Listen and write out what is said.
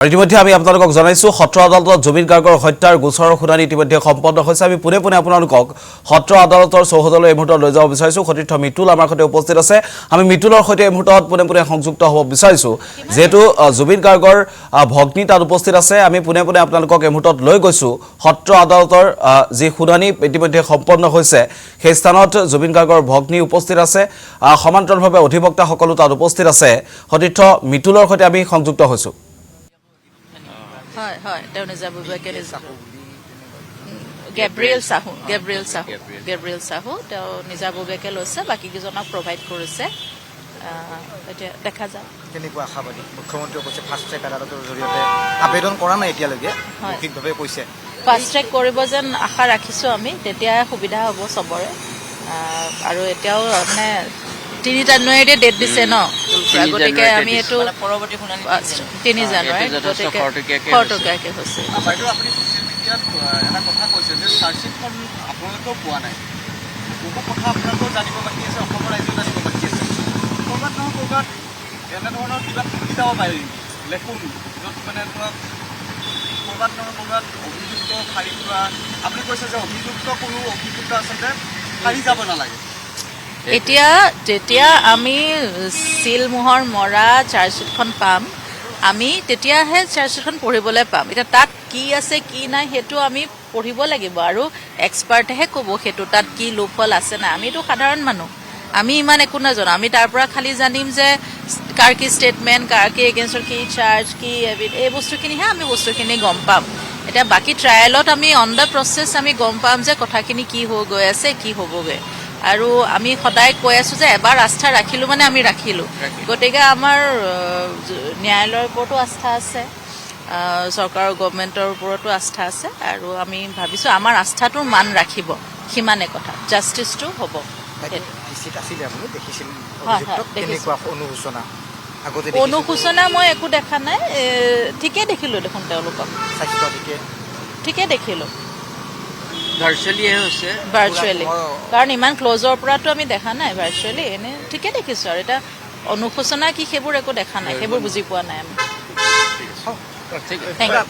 ইতিমধ্যে আমি আপোনালোকক জনাইছো সত্ৰ আদালতত জুবিন গাৰ্গৰ হত্যাৰ গোচৰৰ শুনানি ইতিমধ্যে সম্পন্ন হৈছে। আমি পুনে পুনে আপোনালোকক সত্ৰ আদালতৰ চৌহদলৈ এই মুহূৰ্তত লৈ যাব বিচাৰিছো। সতীৰ্থ মিতুল আমাৰ সৈতে উপস্থিত আছে। আমি মিতুলৰ সৈতে এই মুহূৰ্তত পুনে পুনে সংযুক্ত হ'ব বিচাৰিছো, যেহেতু জুবিন গাৰ্গৰ ভগ্নী তাত উপস্থিত আছে। আমি পুনে পুনে আপোনালোকক এই মুহূৰ্তত লৈ গৈছো সত্ৰ আদালতৰ যি শুনানি ইতিমধ্যে সম্পন্ন হৈছে সেই স্থানত জুবিন গাৰ্গৰ ভগ্নী উপস্থিত আছে। সমান্তৰালভাৱে অধিবক্তাসকলো তাত উপস্থিত আছে। সতীৰ্থ মিতুলৰ সৈতে আমি সংযুক্ত হৈছো। গেব্ৰিয়েল সাহু তেওঁ নিজাববীয়াকে লৈছে, বাকী কেইজনক প্ৰভাইড কৰিছে। এতিয়া দেখা যায় কেনেকুৱা আশাবাদী। মুখ্যমন্ত্ৰীয়ে কৈছে ফাষ্ট ট্ৰেক আদালতৰ জৰিয়তে আবেদন কৰা নাই এতিয়ালৈকে, মৌখিকভাৱে কৈছে ফাষ্ট ট্ৰেক কৰিব যেন আশা ৰাখিছো আমি, তেতিয়াই সুবিধা হ'ব চবৰে। আৰু এতিয়াও মানে 3 জানুৱাৰীতে ডেট দিছে ন, গতিকে আমি এইটো 3 জানুৱাৰী খৰতকীয়াকৈ হৈছে। এটা কথা কৈছে যে চাৰ্জশ্বিটখন আপোনালোকেও পোৱা নাই, বহু কথা আপোনালোকেও জানিব বাকী আছে, অসমৰ ৰাইজেও জানিব বাকী আছে। ক'ৰবাত নহয় ক'ৰবাত এনেধৰণৰ কিবা থাকি যাব পাৰে লেখোন, য'ত মানে ধৰক ক'ৰবাত নহয় ক'ৰবাত অভিযুক্ত সাৰি যোৱা। আপুনি কৈছে যে অভিযুক্ত কোনো অভিযুক্ত আচলতে সাৰি যাব নালাগে। এতিয়া যেতিয়া আমি চিলমোহৰ মৰা চাৰ্জশ্বিটখন পাম, আমি তেতিয়াহে চাৰ্জশ্বিটখন পঢ়িবলৈ পাম। এতিয়া তাত কি আছে কি নাই সেইটো আমি পঢ়িব লাগিব, আৰু এক্সপাৰ্টেহে ক'ব সেইটো তাত কি লোপহল আছে নাই। আমিতো সাধাৰণ মানুহ, আমি ইমান একো নাজানো। আমি তাৰ পৰা খালি জানিম যে কাৰ কি ষ্টেটমেণ্ট, কাৰ কি এগেইনষ্টৰ কি চাৰ্জ, কি এই বস্তুখিনিহে আমি বস্তুখিনি গম পাম। এতিয়া বাকী ট্ৰায়েলত আমি অন দ্য প্ৰচেছ আমি গম পাম যে কথাখিনি কি হৈ গৈ আছে, কি হ'বগৈ। আৰু আমি সদায় কৈ আছোঁ যে এবাৰ আস্থা ৰাখিলোঁ মানে আমি ৰাখিলোঁ। গতিকে আমাৰ ন্যায়ালয়ৰ ওপৰতো আস্থা আছে, চৰকাৰৰ গভমেণ্টৰ ওপৰতো আস্থা আছে, আৰু আমি ভাবিছোঁ আমাৰ আস্থাটোৰ মান ৰাখিব, সিমানে কথা। জাষ্টিছটো হ'ব। অনুশোচনা মই একো দেখা নাই, ঠিকেই দেখিলোঁ দেখোন তেওঁলোকক, ঠিকেই দেখিলোঁ ভাৰ্চুৱেলি, কাৰণ ইমান ক্লজৰ পৰাতো আমি দেখা নাই। ভাৰ্চুৱেলি এনে ঠিকে দেখিছোঁ, আৰু এতিয়া অনুশোচনা কি সেইবোৰ একো দেখা নাই, সেইবোৰ বুজি পোৱা নাই আমি। Thank U.